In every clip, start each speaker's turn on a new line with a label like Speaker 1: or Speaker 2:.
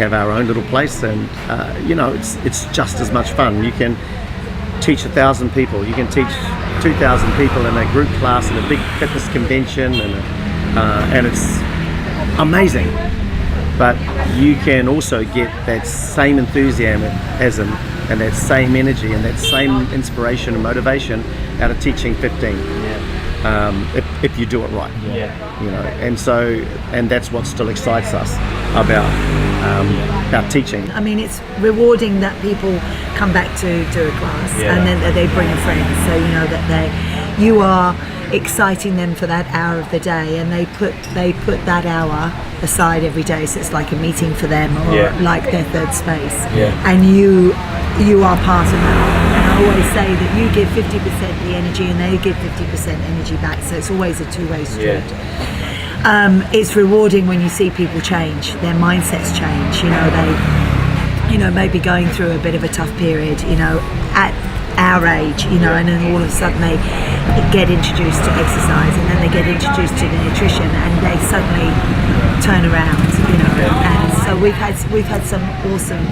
Speaker 1: have our own little place, and it's just as much fun. You can teach 1,000 people, you can teach 2,000 people in a group class in a big fitness convention, and it's amazing. But you can also get that same enthusiasm and that same energy and that same inspiration and motivation out of teaching 15. If you do it right. And that's what still excites us about teaching.
Speaker 2: I mean, it's rewarding that people come back to do a class and then they bring a friend, so you know that you are exciting them for that hour of the day, and they put that hour aside every day, so it's like a meeting for them, or like their third space, and you are part of that. And I always say that you give 50% the energy and they give 50% energy back, so it's always a two-way street. It's rewarding when you see people change, their mindsets change. They maybe going through a bit of a tough period, at our age, and then all of a sudden they get introduced to exercise, and then they get introduced to the nutrition, and they suddenly turn around, and so we've had some awesome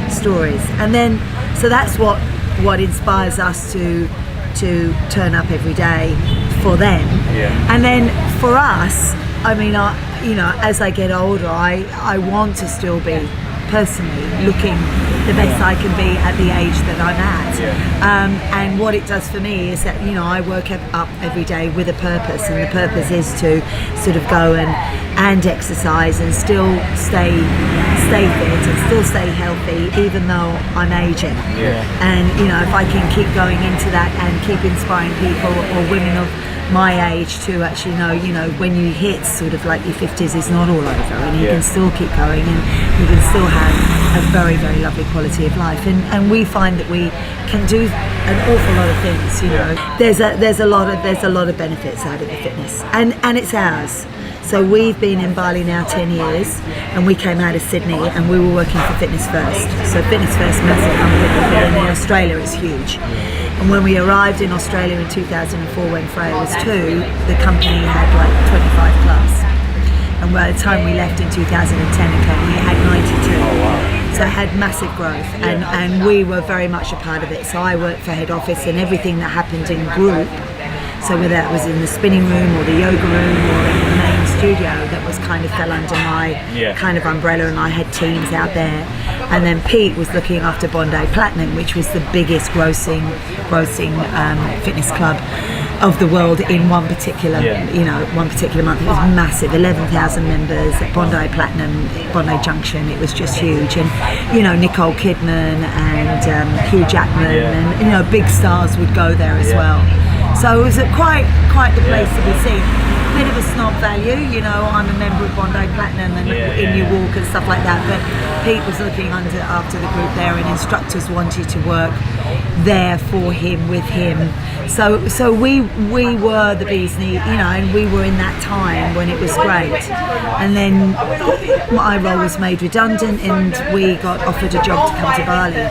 Speaker 2: stories, and then so that's what inspires us to turn up every day for them. And then for us, I mean, as I get older, I want to still be personally looking the best I can be at the age that I'm at. And what it does for me is that, I work up every day with a purpose, and the purpose is to sort of go and exercise and still stay fit and still stay healthy, even though I'm aging. And, if I can keep going into that and keep inspiring people or women of my age to actually know, when you hit sort of like your 50s, it's not all over, and you can still keep going, and you can still have a very, very lovely quality of life. And we find that we can do an awful lot of things. There's a lot of benefits out of the fitness, and it's ours. So we've been in Bali now 10 years, and we came out of Sydney, and we were working for Fitness First. So Fitness First, massive company, and in Australia it's huge. And when we arrived in Australia in 2004, when Freya was 2, the company had like 25 clubs. And by the time we left in 2010 we had 92. So it had massive growth, and we were very much a part of it. So I worked for head office, and everything that happened in group, so whether that was in the spinning room or the yoga room or in the main studio, that was kind of fell under my kind of umbrella, and I had teams out there. And then Pete was looking after Bondi Platinum, which was the biggest grossing fitness club of the world in one particular month. It was massive, 11,000 members at Bondi Platinum, Bondi Junction. It was just huge, and Nicole Kidman and Hugh Jackman, and big stars would go there as well. So it was quite the place to be seen. Bit of a snob value, I'm a member of Bondi Platinum and in New Walk and stuff like that, but Pete was looking after the group there, and instructors wanted to work there for him, with him. So we were the bee's knee, and we were in that time when it was great. And then my role was made redundant, and we got offered a job to come to Bali.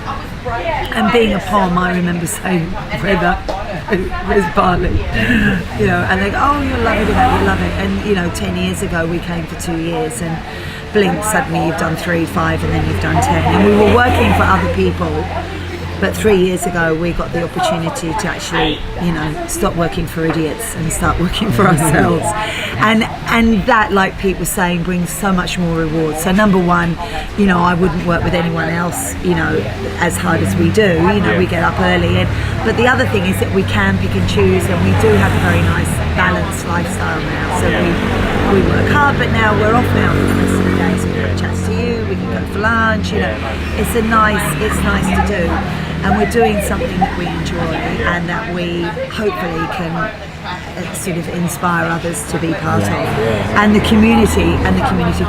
Speaker 2: And being a POM, I remember saying, where's Bali? And they go, oh, you'll love it, you'll love it. And 10 years ago we came for 2 years, and blink, suddenly you've done 3, 5, and then you've done 10. And we were working for other people, but 3 years ago we got the opportunity to actually, stop working for idiots and start working for ourselves. And that, like Pete was saying, brings so much more reward. So number one, I wouldn't work with anyone else, as hard as we do. We get up early, but the other thing is that we can pick and choose, and we do have a very nice balanced lifestyle now. So we work hard, but now we're off now for the rest of the day. So we can chat to you, we can go for lunch. It's nice to do, and we're doing something that we enjoy and that we hopefully can sort of inspire others to be part of, and the community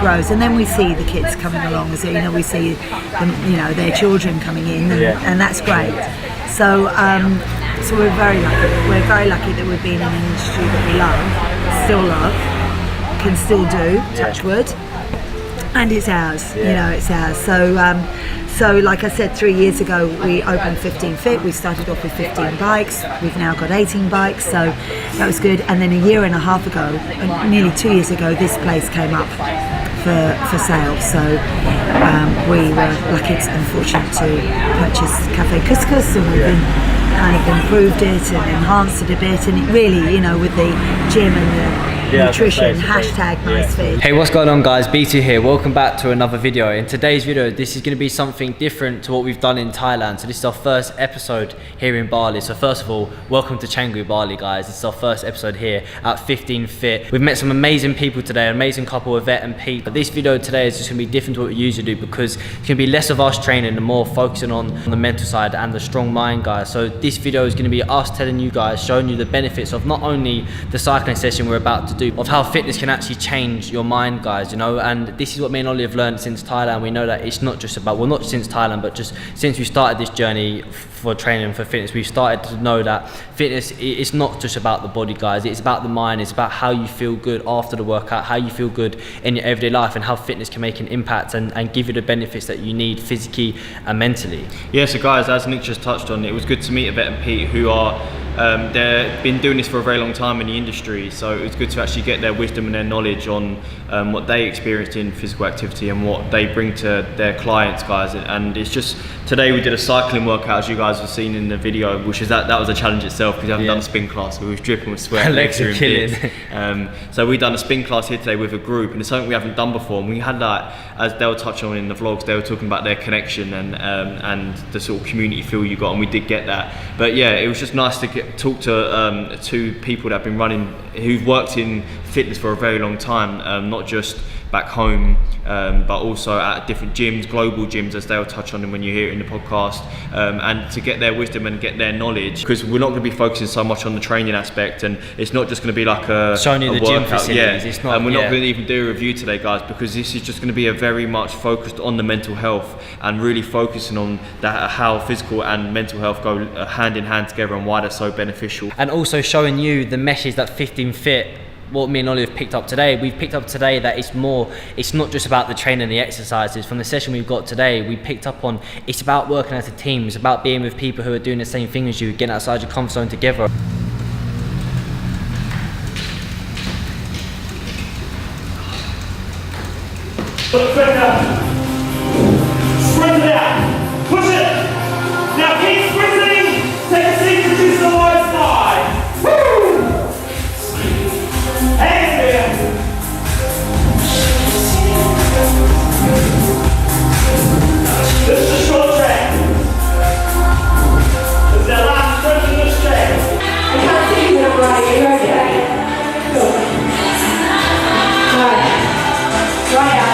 Speaker 2: grows. And then we see the kids coming along, as we see them, their children coming in, and that's great. So we're very lucky. We're very lucky that we've been in an industry that we love, can still do, touch wood, and it's ours. It's ours. So like I said, 3 years ago we opened 15 Fit. We started off with 15 bikes. We've now got 18 bikes, so that was good. And then a year and a half ago, nearly 2 years ago, this place came up for sale. So we were lucky and fortunate to purchase Cafe Couscous, and we've kind of improved it and enhanced it a bit, and it really, you know, with the gym and the nutrition, hashtag nice fit.
Speaker 3: Hey, what's going on guys, B2 here. Welcome back to another video. In today's video, this is going to be something different to what we've done in Thailand. So this is our first episode here in Bali. So first of all, welcome to Canggu Bali, guys. This is our first episode here at 15 Fit. We've met some amazing people today, an amazing couple, Yvette and Pete. But this video today is just going to be different to what we usually do, because it's going to be less of us training and more focusing on the mental side and the strong mind, guys. So this video is going to be us telling you guys, showing you the benefits of not only the cycling session we're about to do, of how fitness can actually change your mind, guys, you know. And this is what me and Ollie have learned since Thailand. We know that it's not just about, well, not since Thailand, but just since we started this journey for training for fitness, we've started to know that fitness is not just about the body, guys. It's about the mind. It's about how you feel good after the workout, how you feel good in your everyday life, and how fitness can make an impact and give you the benefits that you need physically and mentally.
Speaker 4: Yeah, so guys, as Nick just touched on, it was good to meet Yvette and Pete, who are they've been doing this for a very long time in the industry, so it was good to actually get their wisdom and their knowledge on what they experienced in physical activity and what they bring to their clients, guys. And it's just, today we did a cycling workout, as you guys have seen in the video, which is that was a challenge itself, because we haven't done a spin class, so we was dripping with sweat.
Speaker 3: Legs are killing.
Speaker 4: So we done a spin class here today with a group, and it's something we haven't done before. And we had that, as they'll touch on in the vlogs, they were talking about their connection and the sort of community feel you got, and we did get that. But yeah, it was just nice to talk to two people that have been running, who've worked in fitness for a very long time, not just back home, but also at different gyms, global gyms, as they'll touch on when you hear it in the podcast, and to get their wisdom and get their knowledge, because we're not going to be focusing so much on the training aspect, and it's not just going to be like
Speaker 3: showing you the gym facilities.
Speaker 4: Yeah. It's not, and we're not going to even do a review today, guys, because this is just going to be a very much focused on the mental health, and really focusing on that, how physical and mental health go hand in hand together, and why they're so beneficial.
Speaker 3: And also showing you the message that 15 Fit, what me and Ollie have picked up today. We've picked up today that it's not just about the training and the exercises. From the session we've got today, we picked up on, it's about working as a team. It's about being with people who are doing the same thing as you, getting outside your comfort zone together.
Speaker 5: Sprint it out. Push it. Now keep sprinting. Take a seat, reduce the low side. Woo! Hands there. This is a short track. This is our last sprint in this track.
Speaker 6: I can't see you now, right? You're okay. Go. Right out.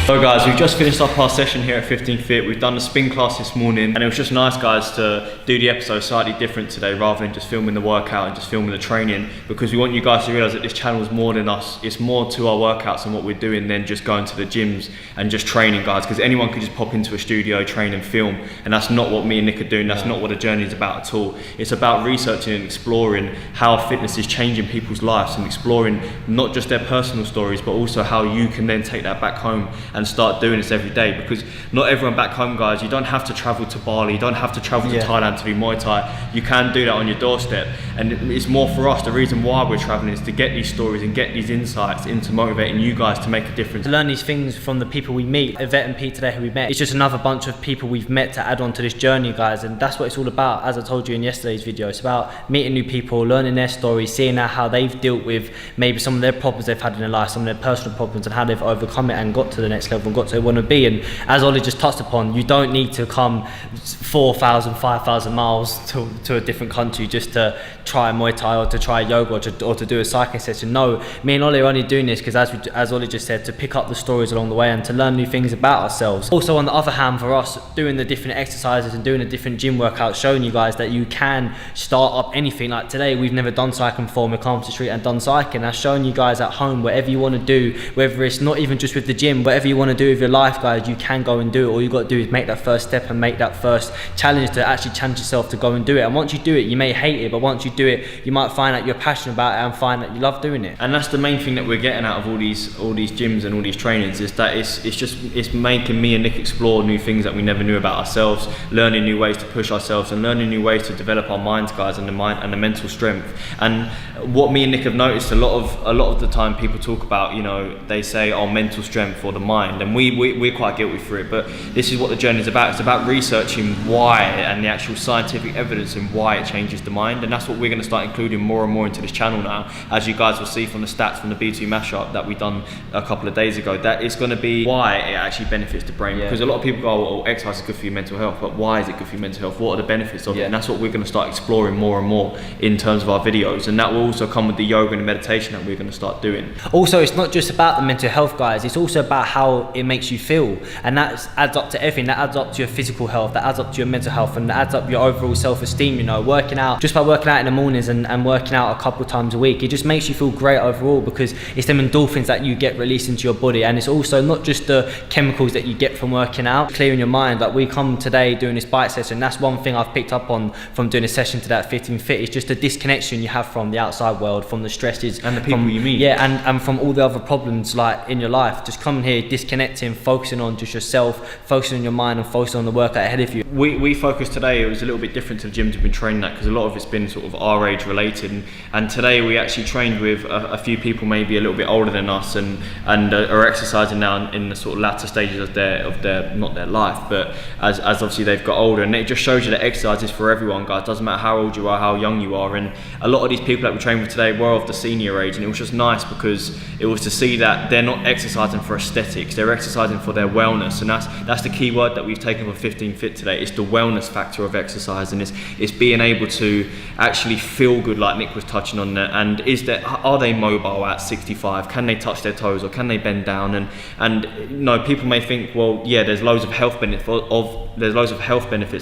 Speaker 4: So guys, we've just finished up our session here at 15 Fit. We've done the spin class this morning, and it was just nice, guys, to do the episode slightly different today, rather than just filming the workout and just filming the training, because we want you guys to realise that this channel is more than us. It's more to our workouts and what we're doing than just going to the gyms and just training, guys, because anyone could just pop into a studio, train and film, and that's not what me and Nick are doing. That's not what the journey is about at all. It's about researching and exploring how fitness is changing people's lives, and exploring not just their personal stories, but also how you can then take that back home and start doing this every day. Because not everyone back home, guys, you don't have to travel to Bali, you don't have to travel to Thailand to do Muay Thai. You can do that on your doorstep, and it's more for us. The reason why we're traveling is to get these stories and get these insights into motivating you guys to make a difference.
Speaker 3: To learn these things from the people we meet, Yvette and Pete today who we met, it's just another bunch of people we've met to add on to this journey, guys, and that's what it's all about. As I told you in yesterday's video, it's about meeting new people, learning their stories, seeing how they've dealt with maybe some of their problems they've had in their life, some of their personal problems, and how they've overcome it and got to the next level and got to where you want to be. And as Ollie just touched upon, you don't need to come 4,000, 5,000 miles to a different country just to try Muay Thai or to try yoga or to do a cycling session. No, me and Ollie are only doing this because, as Ollie just said, to pick up the stories along the way and to learn new things about ourselves. Also, on the other hand, for us, doing the different exercises and doing the different gym workouts, showing you guys that you can start up anything. Like today, we've never done cycling before. We've come to the street and done cycling. That's showing you guys at home, whatever you want to do, whether it's not even just with the gym, whatever you want to do with your life, guys, you can go and do it. All you got to do is make that first step and make that first challenge to actually challenge yourself to go and do it. And once you do it, you may hate it, but once you do it, you might find that you're passionate about it and find that you love doing it.
Speaker 4: And that's the main thing that we're getting out of all these gyms and all these trainings, is that it's making me and Nick explore new things that we never knew about ourselves, learning new ways to push ourselves and learning new ways to develop our minds, guys, and the mind and the mental strength. And what me and Nick have noticed a lot of the time, people talk about, you know, they say, oh, mental strength or the mind, and we're quite guilty for it, but this is what the journey is about. It's about researching why and the actual scientific evidence and why it changes the mind. And that's what we're going to start including more and more into this channel now, as you guys will see from the stats from the B2 mashup that we done a couple of days ago, that it's going to be why it actually benefits the brain. Because a lot of people go, oh, exercise is good for your mental health, but why is it good for your mental health? What are the benefits of it? And that's what we're going to start exploring more and more in terms of our videos, and that will also come with the yoga and the meditation that we're going to start doing.
Speaker 3: Also, it's not just about the mental health, guys, it's also about how it makes you feel, and that adds up to everything. That adds up to your physical health, that adds up to your mental health, and that adds up your overall self-esteem. You know, working out, just by working out in the mornings and working out a couple of times a week, it just makes you feel great overall, because it's them endorphins that you get released into your body. And it's also not just the chemicals that you get from working out, clearing your mind. Like, we come today doing this bike session, that's one thing I've picked up on from doing a session today at 15 Fit. It's just the disconnection you have from the outside world, from the stresses
Speaker 4: and the people you meet,
Speaker 3: and from all the other problems like in your life. Just coming here, disconnecting, focusing on just yourself, focusing on your mind and focusing on the work ahead of you.
Speaker 4: We focused today, it was a little bit different to the gyms we've been training at, because a lot of it's been sort of our age related, and today we actually trained with a few people maybe a little bit older than us and are exercising now in the sort of latter stages of their not their life, but as obviously they've got older. And it just shows you that exercise is for everyone, guys. Doesn't matter how old you are, how young you are. And a lot of these people that we trained with today were of the senior age, and it was just nice because it was to see that they're not exercising for aesthetics, they're exercising for their wellness. And that's the key word that we've taken for 15 Fit today. It's the wellness factor of exercise, and it's being able to actually feel good, like Nick was touching on there. And are they mobile at 65? Can they touch their toes, or can they bend down? And you know, people may think, well, yeah, there's loads of health benefits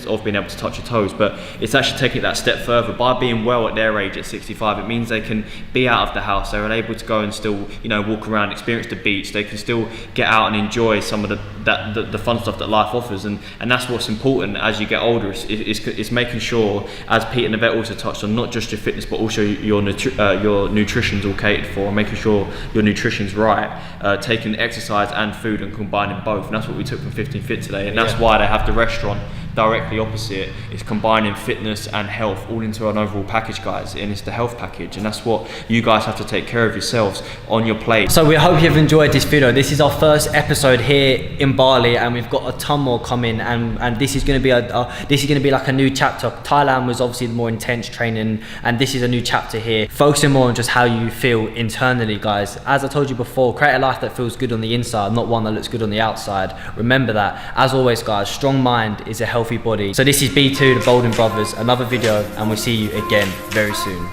Speaker 4: of being able to touch your toes, but it's actually taking it that step further. By being well at their age at 65, it means they can be out of the house, they're able to go and still, you know, walk around, experience the beach, they can still get out and enjoy some of the fun stuff that life offers. And that's what's important as you get older. It's making sure, as Pete and the vet also touched on, not just your fitness but also your nutrition's all catered for, and making sure your nutrition's right, taking exercise and food and combining both. And that's what we took from 15 Fit today, and that's why they have the restaurant directly opposite. It's combining fitness and health all into an overall package, guys, and it's the health package, and that's what you guys have to take care of yourselves on your plate.
Speaker 3: So we hope you've enjoyed this video. This is our first episode here in Bali, and we've got a ton more coming, and this is going to be like a new chapter. Thailand was obviously the more intense training, and this is a new chapter here, focusing more on just how you feel internally, guys. As I told you before, create a life that feels good on the inside, not one that looks good on the outside. Remember that. As always, guys, strong mind is a healthy body. So this is B2, the Bolden Brothers, another video, and we'll see you again very soon.